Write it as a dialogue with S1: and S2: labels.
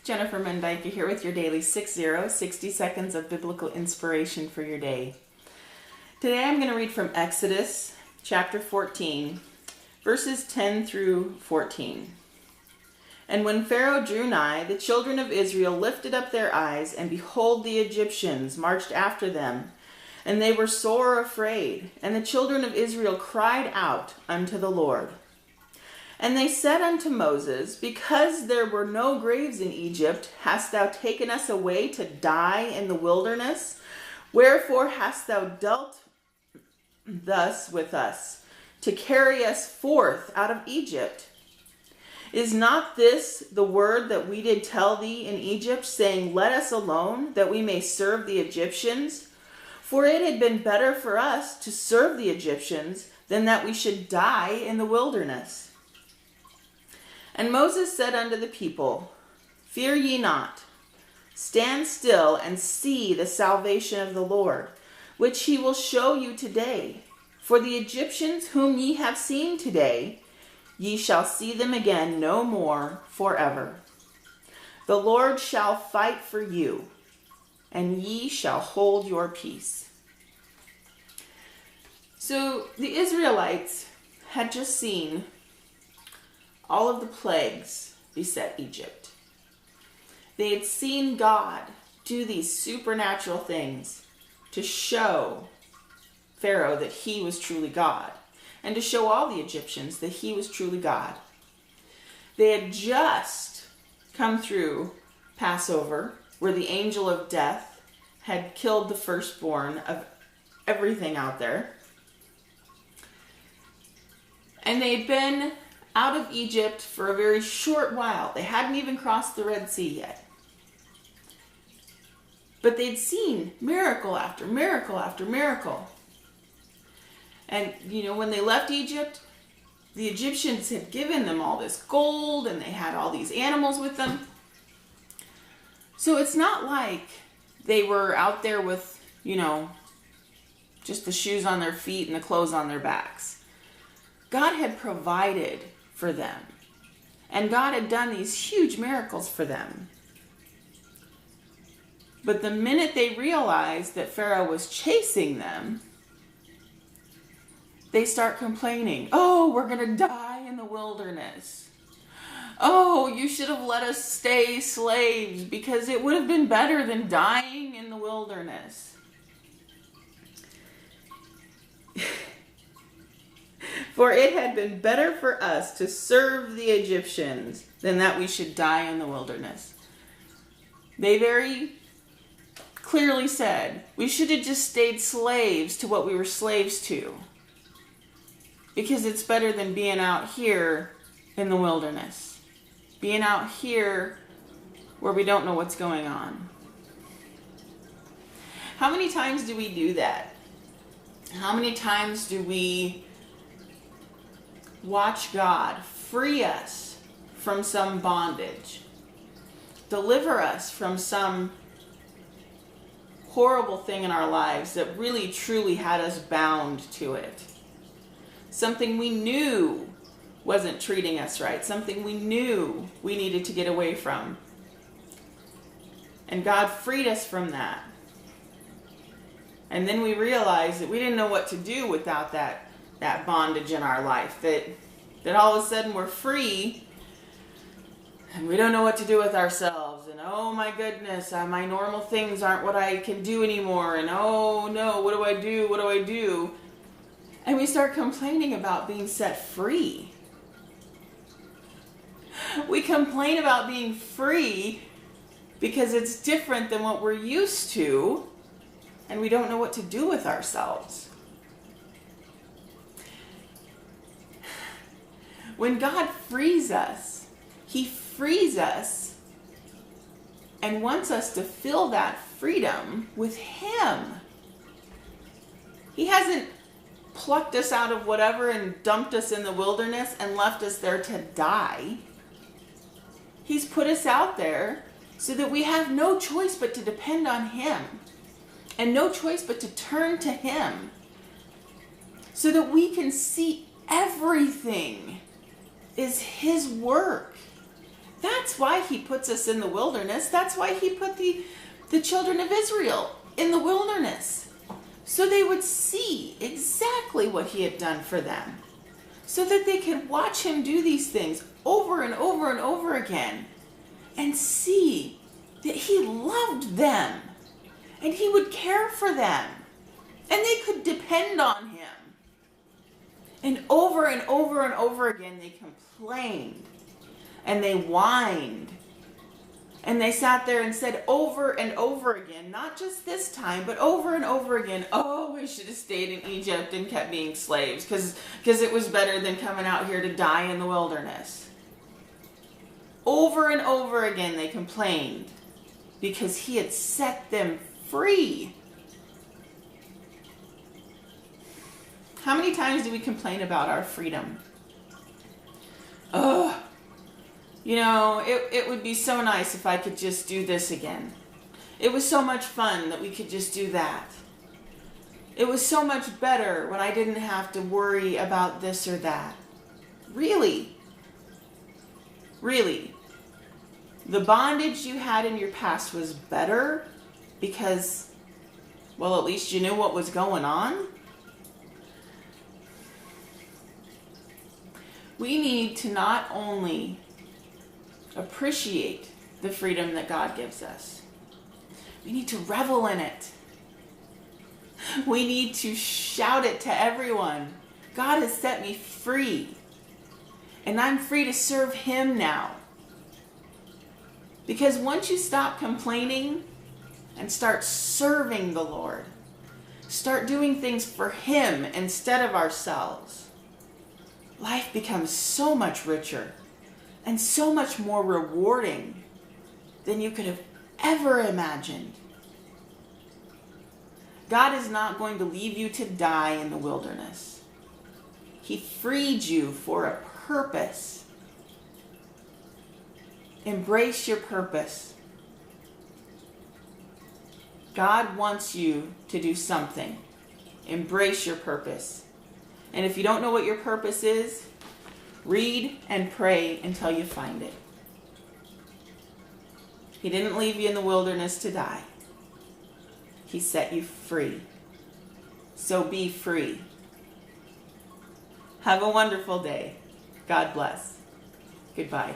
S1: Jennifer Mendyke here with your daily 60 seconds of biblical inspiration for your day. Today I'm going to read from Exodus chapter 14, verses 10 through 14. And when Pharaoh drew nigh, the children of Israel lifted up their eyes, and behold, the Egyptians marched after them. And they were sore afraid, and the children of Israel cried out unto the Lord. And they said unto Moses, Because there were no graves in Egypt, hast thou taken us away to die in the wilderness? Wherefore hast thou dealt thus with us, to carry us forth out of Egypt? Is not this the word that we did tell thee in Egypt, saying, Let us alone, that we may serve the Egyptians? For it had been better for us to serve the Egyptians than that we should die in the wilderness. And Moses said unto the people, Fear ye not, stand still and see the salvation of the Lord, which he will show you today. For the Egyptians whom ye have seen today, ye shall see them again no more forever. The Lord shall fight for you, and ye shall hold your peace. So the Israelites had just seen all of the plagues beset Egypt. They had seen God do these supernatural things to show Pharaoh that he was truly God, and to show all the Egyptians that he was truly God. They had just come through Passover, where the angel of death had killed the firstborn of everything out there. And they had been out of Egypt for a very short while. They hadn't even crossed the Red Sea yet. But they'd seen miracle after miracle after miracle. And, when they left Egypt, the Egyptians had given them all this gold, and they had all these animals with them. So it's not like they were out there with, just the shoes on their feet and the clothes on their backs. God had provided for them. And God had done these huge miracles for them. But the minute they realized that Pharaoh was chasing them, they start complaining. Oh, we're going to die in the wilderness. Oh, you should have let us stay slaves, because it would have been better than dying in the wilderness. For it had been better for us to serve the Egyptians than that we should die in the wilderness. They very clearly said, we should have just stayed slaves to what we were slaves to, because it's better than being out here in the wilderness, being out here where we don't know what's going on. How many times do we do that? How many times do we watch God free us from some bondage, deliver us from some horrible thing in our lives that really truly had us bound to it? Something we knew wasn't treating us right, something we knew we needed to get away from. And God freed us from that. And then we realized that we didn't know what to do without that bondage in our life, that all of a sudden we're free and we don't know what to do with ourselves, and oh my goodness, my normal things aren't what I can do anymore, and oh no, what do I do? And we start complaining about being set free. We complain about being free because it's different than what we're used to, and we don't know what to do with ourselves. When God frees us, he frees us and wants us to feel that freedom with him. He hasn't plucked us out of whatever and dumped us in the wilderness and left us there to die. He's put us out there so that we have no choice but to depend on him, and no choice but to turn to him, so that we can see everything is his work. That's why he puts us in the wilderness. That's why he put the children of Israel in the wilderness. So they would see exactly what he had done for them. So that they could watch him do these things over and over and over again. And see that he loved them. And he would care for them. And they could depend on him. And over and over and over again they complained. And they whined. And they sat there and said over and over again, not just this time, but over and over again, oh, we should have stayed in Egypt and kept being slaves because it was better than coming out here to die in the wilderness. Over and over again they complained because he had set them free. How many times do we complain about our freedom? Oh, you know, it would be so nice if I could just do this again. It was so much fun that we could just do that. It was so much better when I didn't have to worry about this or that. Really? Really? The bondage you had in your past was better because, well, at least you knew what was going on? We need to not only appreciate the freedom that God gives us, we need to revel in it. We need to shout it to everyone. God has set me free, and I'm free to serve him now. Because once you stop complaining and start serving the Lord, start doing things for him instead of ourselves, life becomes so much richer and so much more rewarding than you could have ever imagined. God is not going to leave you to die in the wilderness. He freed you for a purpose. Embrace your purpose. God wants you to do something. Embrace your purpose. And if you don't know what your purpose is, read and pray until you find it. He didn't leave you in the wilderness to die. He set you free. So be free. Have a wonderful day. God bless. Goodbye.